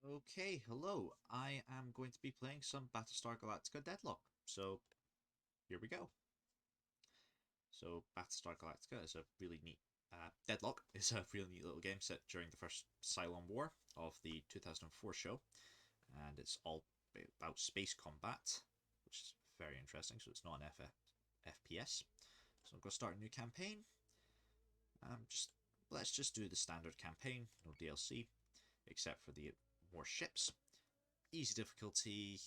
Okay, hello. I am going to be playing some Battlestar Galactica Deadlock. So, here we go. So, Battlestar Galactica is a really neat... Deadlock is a really neat little game set during the first Cylon War of the 2004 show. And it's all about space combat, which is very interesting. So, it's not an FPS. So, I'm going to start a new campaign. Let's just do the standard campaign, no DLC, except for the more ships. Easy difficulty.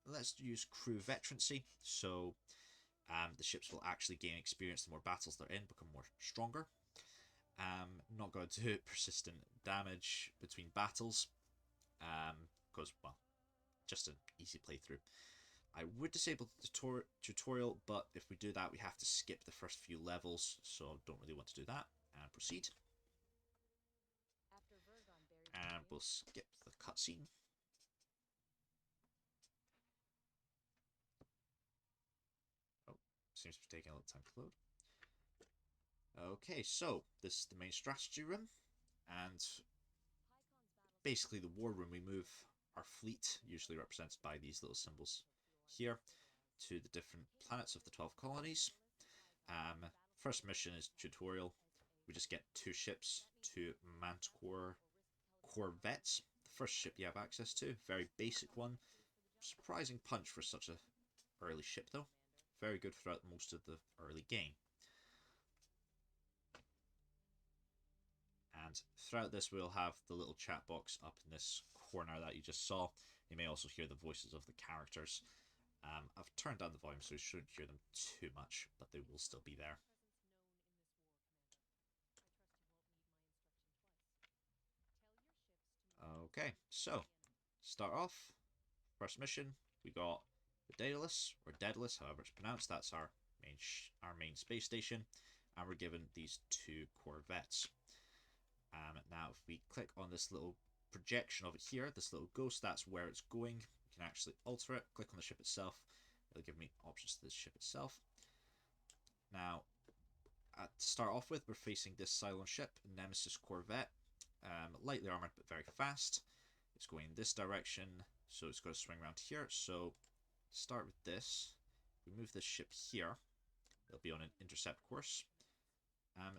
Let's use crew veterancy, so the ships will actually gain experience the more battles they're in, become more stronger. Not going to do persistent damage between battles, because, well, just an easy playthrough. I would disable the tutorial, but if we do that, we have to skip the first few levels, so don't really want to do that. And proceed. And we'll skip the cutscene. Oh, seems to be taking a little time to load. Okay, so this is the main strategy room, and basically the war room. We move our fleet, usually represented by these little symbols here, to the different planets of the 12 colonies. First mission is tutorial. We just get 2 ships, 2 Manticore corvettes. The first ship you have access to, very basic one. Surprising punch for such a early ship though. Very good throughout most of the early game. And throughout this, we'll have the little chat box up in this corner that you just saw. You may also hear the voices of the characters. I've turned down the volume, so you shouldn't hear them too much, but they will still be there. Okay, so start off. First mission, we got the Daedalus, or Daedalus, however it's pronounced. That's our main space station, and we're given these 2 corvettes. Now, if we click on this little projection of it here, this little ghost, that's where it's going. You can actually alter it. Click on the ship itself. It'll give me options to the ship itself. Now, to start off with, we're facing this Cylon ship, Nemesis Corvette. Lightly armored, but very fast. It's going in this direction, so it's going to swing around here. So, start with this. We move this ship here. It'll be on an intercept course.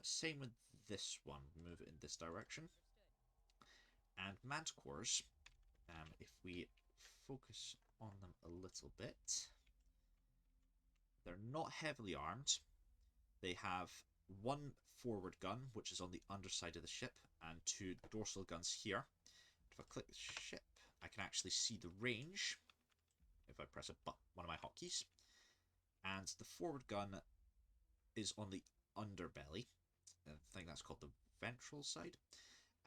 Same with this one. Move it in this direction. And Manticores, if we focus on them a little bit, they're not heavily armed. They have 1 forward gun, which is on the underside of the ship, and 2 dorsal guns here. If I click the ship, I can actually see the range if I press one of my hotkeys. And the forward gun is on the underbelly. I think that's called the ventral side.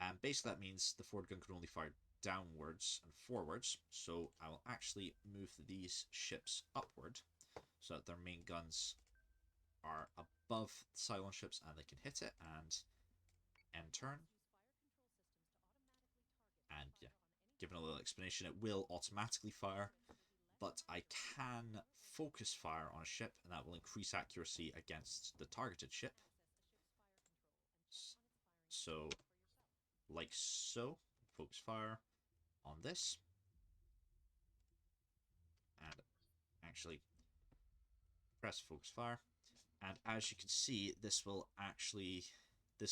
And basically that means the forward gun can only fire downwards and forwards. So I will actually move these ships upward so that their main guns are above the Cylon ships and they can hit it. And end turn. And yeah, given a little explanation, it will automatically fire, but I can focus fire on a ship, and that will increase accuracy against the targeted ship. So, like so, focus fire on this, and actually press focus fire, and as you can see, this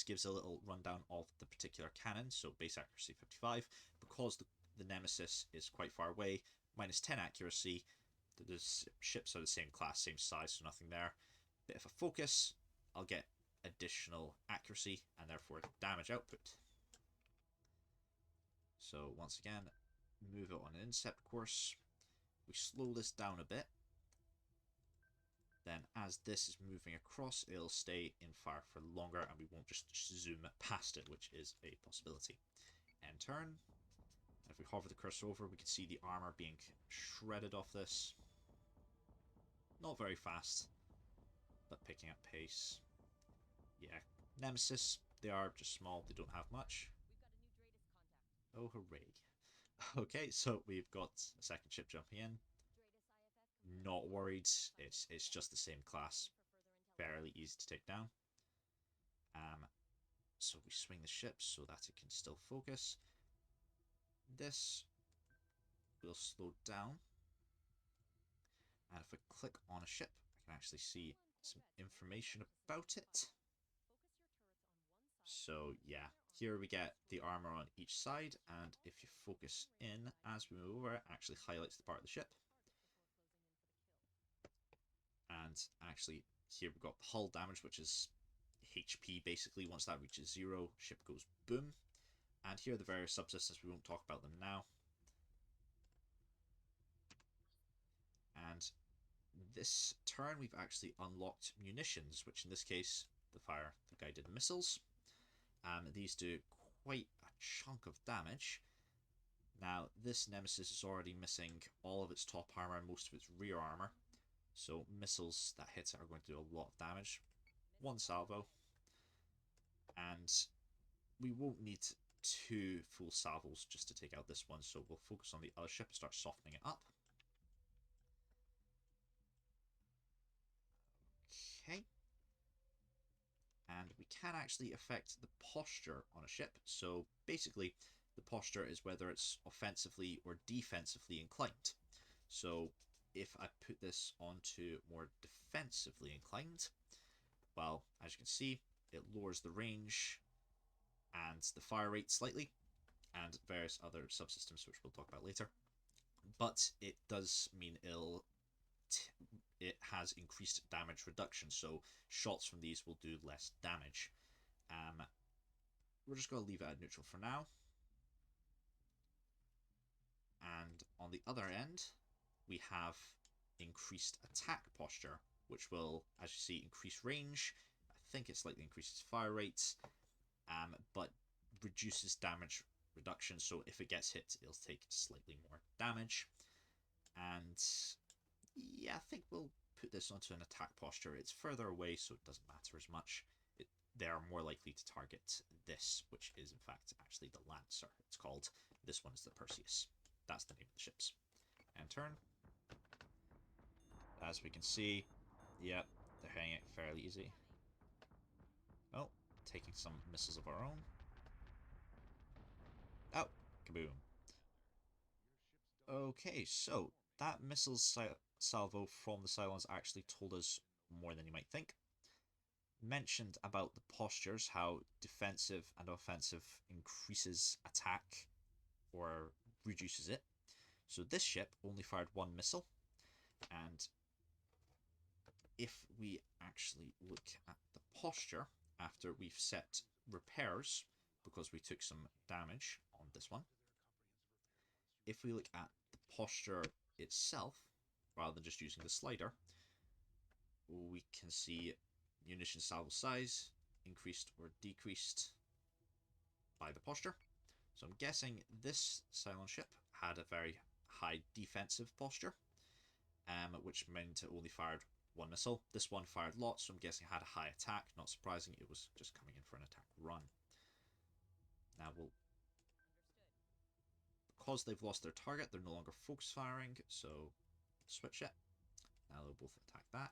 gives a little rundown of the particular cannon. So base accuracy 55, because the Nemesis is quite far away, minus 10 accuracy. The ships are the same class, same size, so nothing there. But if I focus, I'll get additional accuracy and therefore damage output. So once again, move it on an intercept course. We slow this down a bit. Then as this is moving across, it'll stay in fire for longer and we won't just zoom past it, which is a possibility. End turn. And if we hover the cursor over, we can see the armor being shredded off this. Not very fast, but picking up pace. Yeah, Nemesis, they are just small, they don't have much. Oh, hooray. Okay, so we've got a second ship jumping in. Not worried, it's just the same class. Fairly easy to take down. So we swing the ship so that it can still focus. this will slow down. And if I click on a ship, I can actually see some information about it. So yeah, here we get the armor on each side, and if you focus in as we move over, it actually highlights the part of the ship. And actually, here we've got hull damage, which is HP basically. Once that reaches 0, ship goes boom. And here are the various subsystems. We won't talk about them now. And this turn, we've actually unlocked munitions, which in this case, the guided missiles. These do quite a chunk of damage. Now, this Nemesis is already missing all of its top armor and most of its rear armor. So missiles that hit it are going to do a lot of damage. One salvo. And we won't need 2 full salvos just to take out this one, so we'll focus on the other ship and start softening it up. Okay. And we can actually affect the posture on a ship. So basically, the posture is whether it's offensively or defensively inclined. So if I put this onto more defensively inclined, well, as you can see, it lowers the range and the fire rate slightly, and various other subsystems which we'll talk about later. But it does mean it has increased damage reduction, so shots from these will do less damage. We're just going to leave it at neutral for now. And on the other end, we have increased attack posture, which will, as you see, increase range. I think it slightly increases fire rates, but reduces damage reduction, so if it gets hit, it'll take slightly more damage. And yeah, I think we'll put this onto an attack posture. It's further away, so it doesn't matter as much. They are more likely to target this, which is in fact actually the Lancer, it's called. This one is the Perseus. That's the name of the ships. And turn. As we can see, yep, they're hitting it fairly easy. Oh, taking some missiles of our own. Oh, kaboom. Okay, so that missile salvo from the Cylons actually told us more than you might think. Mentioned about the postures, how defensive and offensive increases attack or reduces it. So this ship only fired 1 missile, and if we actually look at the posture after we've set repairs, because we took some damage on this one, if we look at the posture itself, rather than just using the slider, we can see munition salvo size increased or decreased by the posture. So I'm guessing this Cylon ship had a very high defensive posture, which meant it only fired 1 missile. This one fired lots, so I'm guessing it had a high attack. Not surprising, it was just coming in for an attack run. Now because they've lost their target, they're no longer focus firing, so switch it. Now they'll both attack that.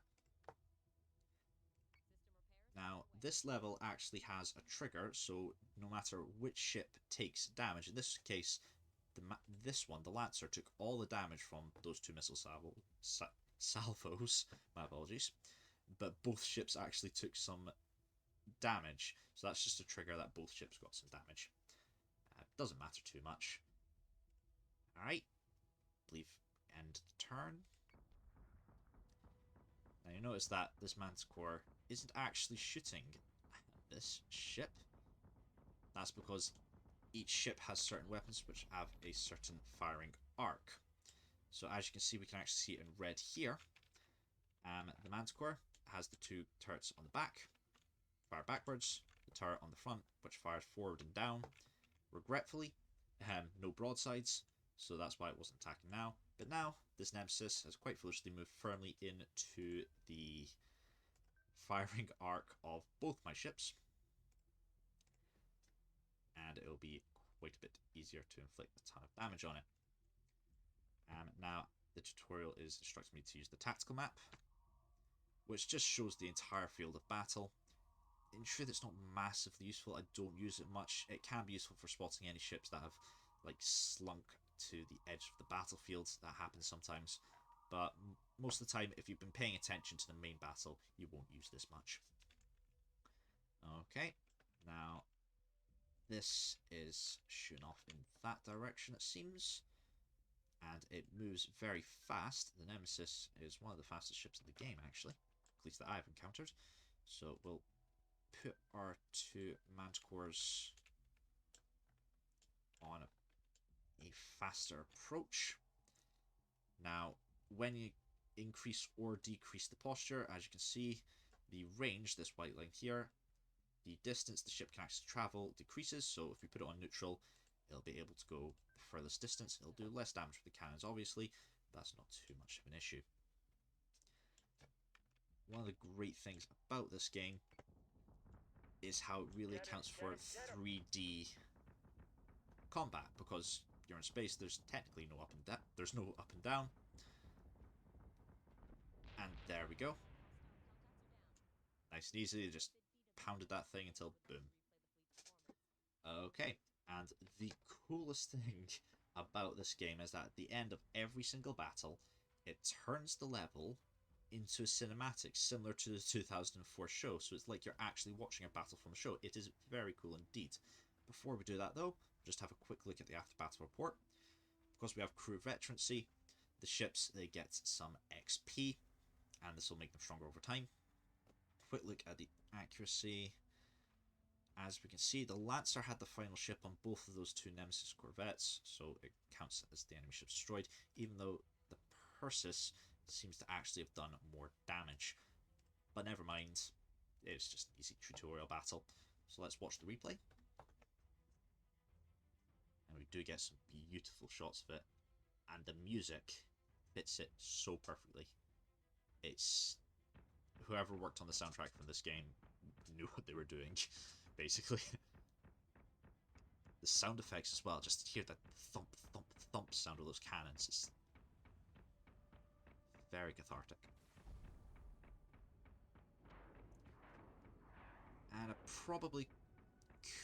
Now, this level actually has a trigger, so no matter which ship takes damage, in this case, this one, the Lancer, took all the damage from those 2 missile salvos, my apologies, but both ships actually took some damage, so that's just a trigger that both ships got some damage. Doesn't matter too much. Alright, believe end the turn. Now you notice that this Manticore isn't actually shooting at this ship. That's because each ship has certain weapons which have a certain firing arc. So as you can see, we can actually see it in red here. The Manticore has the 2 turrets on the back, fire backwards, the turret on the front, which fires forward and down. Regretfully, no broadsides, so that's why it wasn't attacking now. But now, this Nemesis has quite foolishly moved firmly into the firing arc of both my ships, and it'll be quite a bit easier to inflict a ton of damage on it. Now, the tutorial is instructing me to use the tactical map, which just shows the entire field of battle. In truth, it's not massively useful. I don't use it much. It can be useful for spotting any ships that have like slunk to the edge of the battlefield. That happens sometimes, but most of the time, if you've been paying attention to the main battle, you won't use this much. Okay, now this is shooting off in that direction, it seems, and it moves very fast. The Nemesis is one of the fastest ships in the game, actually, at least that I've encountered. So we'll put our two Manticores on a faster approach. Now, when you increase or decrease the posture, as you can see, the range, this white line here, the distance the ship can actually travel decreases. So if we put it on neutral, it'll be able to go the furthest distance. It'll do less damage with the cannons, obviously. That's not too much of an issue. One of the great things about this game is how it really accounts for 3D combat, because you're in space. There's technically no up and down. There's no up and down. And there we go. Nice and easy. Just pounded that thing until boom. Okay, and the coolest thing about this game is that at the end of every single battle, it turns the level into a cinematic similar to the 2004 show. So it's like you're actually watching a battle from a show. It is very cool indeed. Before we do that though, just have a quick look at the after battle report. Because we have crew veterancy, the ships, they get some XP, and this will make them stronger over time. Quick look at the accuracy. As we can see, the Lancer had the final ship on both of those two Nemesis corvettes, so it counts as the enemy ship destroyed, even though the Persis seems to actually have done more damage. But never mind, it's just an easy tutorial battle. So let's watch the replay. And we do get some beautiful shots of it, and the music fits it so perfectly. It's... whoever worked on the soundtrack from this game knew what they were doing, basically. The sound effects as well, just to hear that thump, thump, thump sound of those cannons is very cathartic. And I probably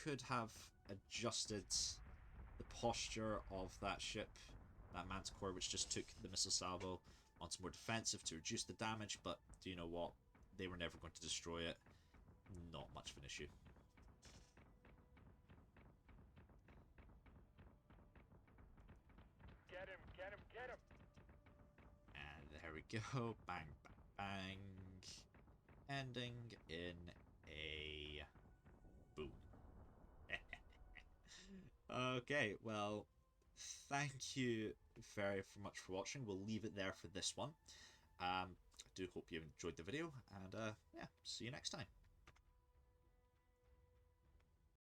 could have adjusted the posture of that ship, that Manticore, which just took the missile salvo, onto more defensive to reduce the damage, but do you know what? They were never going to destroy it. Not much of an issue. Get him, get him, get him! And there we go. Bang, bang, bang. Ending in a boom. Okay, well, thank you very much for watching. We'll leave it there for this one. I do hope you enjoyed the video, and yeah, see you next time.